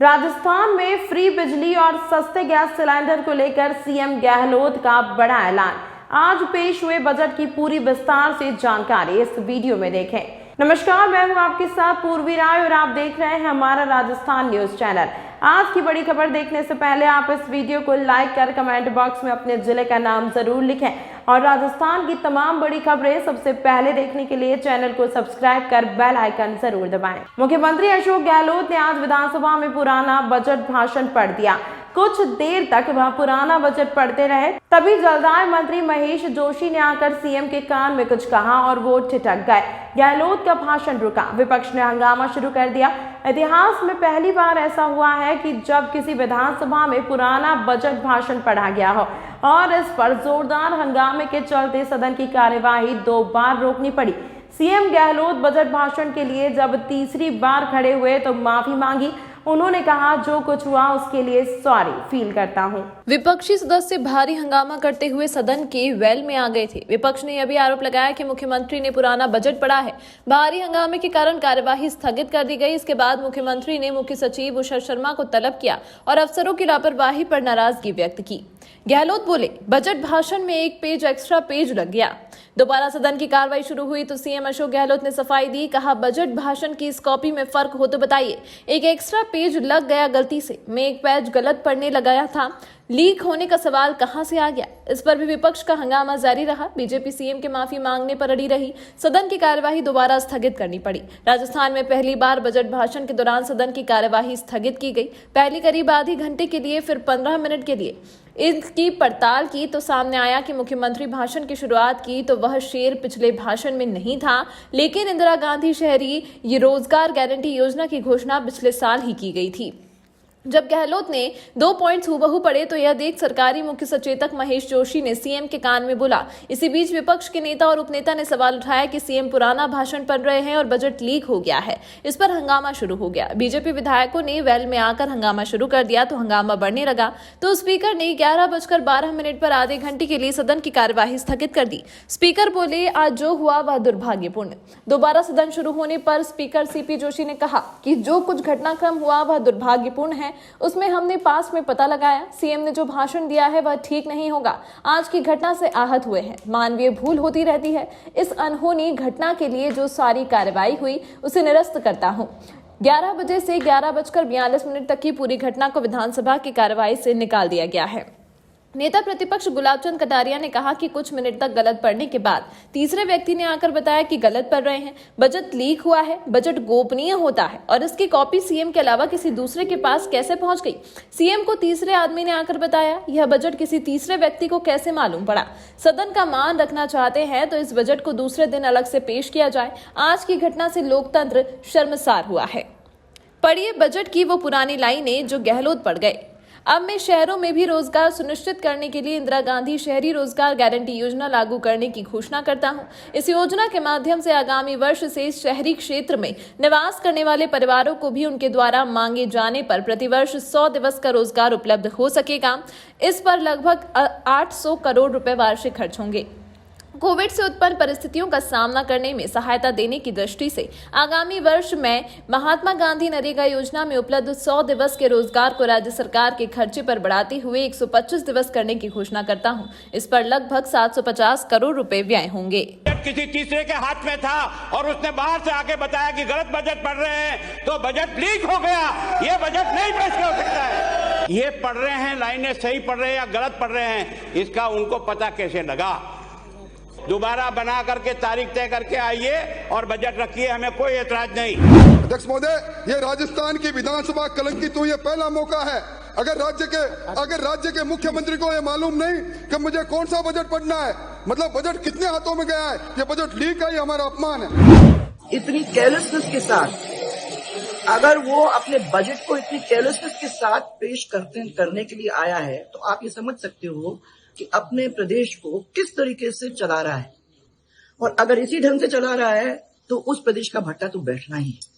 राजस्थान में फ्री बिजली और सस्ते गैस सिलेंडर को लेकर सीएम गहलोत का बड़ा ऐलान। आज पेश हुए बजट की पूरी विस्तार से जानकारी इस वीडियो में देखें। नमस्कार, मैं हूं आपके साथ पूर्वी राय और आप देख रहे हैं हमारा राजस्थान न्यूज चैनल। आज की बड़ी खबर देखने से पहले आप इस वीडियो को लाइक कर कमेंट बॉक्स में अपने जिले का नाम जरूर लिखें और राजस्थान की तमाम बड़ी खबरें सबसे पहले देखने के लिए चैनल को सब्सक्राइब कर बेल आइकन जरूर दबाएं। मुख्यमंत्री अशोक गहलोत ने आज विधानसभा में पुराना बजट भाषण पढ़ दिया। कुछ देर तक वह पुराना बजट पढ़ते रहे, तभी जलदाय मंत्री महेश जोशी ने आकर सीएम के कान में कुछ कहा और वो ठिठक गए। गहलोत का भाषण रुका, विपक्ष ने हंगामा शुरू कर दिया। इतिहास में पहली बार ऐसा हुआ है कि जब किसी विधानसभा में पुराना बजट भाषण पढ़ा गया हो और इस पर जोरदार हंगामे के चलते सदन की कार्यवाही 2 बार रोकनी पड़ी। सीएम गहलोत बजट भाषण के लिए जब तीसरी बार खड़े हुए तो माफी मांगी। उन्होंने कहा, जो कुछ हुआ उसके लिए सॉरी फील करता हूं। विपक्षी सदस्य भारी हंगामा करते हुए सदन के वेल में आ गए थे। विपक्ष ने यह भी आरोप लगाया कि मुख्यमंत्री ने पुराना बजट पढ़ा है। भारी हंगामे के कारण कार्यवाही स्थगित कर दी गई। इसके बाद मुख्यमंत्री ने मुख्य सचिव उषा शर्मा को तलब किया और अफसरों की लापरवाही पर नाराजगी व्यक्त की। गहलोत बोले, बजट भाषण में 1 पेज एक्स्ट्रा पेज लग गया। दोबारा सदन की कार्रवाई शुरू हुई तो सीएम अशोक गहलोत ने सफाई दी। कहा, बजट भाषण की इस कॉपी में फर्क हो तो बताइए। एक एक्स्ट्रा पेज लग गया गलती से, मैं 1 पेज गलत पढ़ने लगाया था, लीक होने का सवाल कहां से आ गया। इस पर भी विपक्ष का हंगामा जारी रहा। बीजेपी सीएम के माफी मांगने पर अड़ी रही। सदन की कार्यवाही दोबारा स्थगित करनी पड़ी। राजस्थान में पहली बार बजट भाषण के दौरान सदन की कार्यवाही स्थगित की गई। पहली करीब आधे घंटे के लिए, फिर 15 मिनट के लिए इसकी पड़ताल की तो सामने आया कि मुख्यमंत्री भाषण की शुरुआत की तो वह शेर पिछले भाषण में नहीं था, लेकिन इंदिरा गांधी शहरी रोजगार गारंटी योजना की घोषणा पिछले साल ही की गई थी। जब गहलोत ने 2 पॉइंट्स हूबहू पढ़े तो यह देख सरकारी मुख्य सचेतक महेश जोशी ने सीएम के कान में बोला। इसी बीच विपक्ष के नेता और उपनेता ने सवाल उठाया कि सीएम पुराना भाषण पढ़ रहे हैं और बजट लीक हो गया है। इस पर हंगामा शुरू हो गया। बीजेपी विधायकों ने वेल में आकर हंगामा शुरू कर दिया तो हंगामा बढ़ने लगा तो स्पीकर ने 11:12 पर आधे घंटे के लिए सदन की कार्यवाही स्थगित कर दी। स्पीकर बोले, आज जो हुआ वह दुर्भाग्यपूर्ण। दोबारा सदन शुरू होने पर स्पीकर सीपी जोशी ने कहा कि जो कुछ घटनाक्रम हुआ वह दुर्भाग्यपूर्ण है, उसमें हमने पास में पता लगाया। सीएम ने जो भाषण दिया है वह ठीक नहीं होगा। आज की घटना से आहत हुए हैं, मानवीय भूल होती रहती है। इस अनहोनी घटना के लिए जो सारी कार्रवाई हुई उसे निरस्त करता हूं। 11 बजे से 11:42 तक की पूरी घटना को विधानसभा की कार्यवाही से निकाल दिया गया है। नेता प्रतिपक्ष गुलाबचंद कटारिया ने कहा कि कुछ मिनट तक गलत पढ़ने के बाद तीसरे व्यक्ति ने आकर बताया कि गलत पढ़ रहे हैं, बजट लीक हुआ है। बजट गोपनीय होता है और इसकी कॉपी सीएम के अलावा किसी दूसरे के पास कैसे पहुंच गई। सीएम को तीसरे आदमी ने आकर बताया, यह बजट किसी तीसरे व्यक्ति को कैसे मालूम पड़ा। सदन का मान रखना चाहते हैं तो इस बजट को दूसरे दिन अलग से पेश किया जाए। आज की घटना से लोकतंत्र शर्मसार हुआ है। पढ़िए बजट की वो पुरानी लाइनें जो गहलोत पढ़ गए। अब मैं शहरों में भी रोजगार सुनिश्चित करने के लिए इंदिरा गांधी शहरी रोजगार गारंटी योजना लागू करने की घोषणा करता हूं। इस योजना के माध्यम से आगामी वर्ष से शहरी क्षेत्र में निवास करने वाले परिवारों को भी उनके द्वारा मांगे जाने पर प्रतिवर्ष 100 दिवस का रोजगार उपलब्ध हो सकेगा। इस पर लगभग 800 करोड़ रुपए वार्षिक खर्च होंगे। कोविड से उत्पन्न परिस्थितियों का सामना करने में सहायता देने की दृष्टि से आगामी वर्ष में महात्मा गांधी नरेगा योजना में उपलब्ध 100 दिवस के रोजगार को राज्य सरकार के खर्चे पर बढ़ाते हुए 125 दिवस करने की घोषणा करता हूं। इस पर लगभग 750 करोड़ रुपए व्यय होंगे। किसी तीसरे के हाथ में था और उसने बाहर से आके बताया कि गलत बजट पढ़ रहे हैं तो बजट लीक हो गया। ये बजट नहीं पेश हो सकता है। ये पढ़ रहे हैं, लाइनें सही पढ़ रहे हैं या गलत पढ़ रहे हैं, इसका उनको पता कैसे लगा। दोबारा बना करके तारीख तय करके आइए और बजट रखिए, हमें कोई एतराज नहीं। अध्यक्ष महोदय, ये राजस्थान की विधानसभा कलंकित हुई, ये पहला मौका है। अगर राज्य के मुख्यमंत्री को ये मालूम नहीं कि मुझे कौन सा बजट पढ़ना है, मतलब बजट कितने हाथों में गया है, ये बजट लीक है, ये हमारा अपमान है। इतनी केयरलेसनेस के साथ अगर वो अपने बजट को इतनी केयरलेसनेस के साथ पेश करने के लिए आया है तो आप ये समझ सकते हो कि अपने प्रदेश को किस तरीके से चला रहा है। और अगर इसी ढंग से चला रहा है तो उस प्रदेश का भट्टा तो बैठना ही है।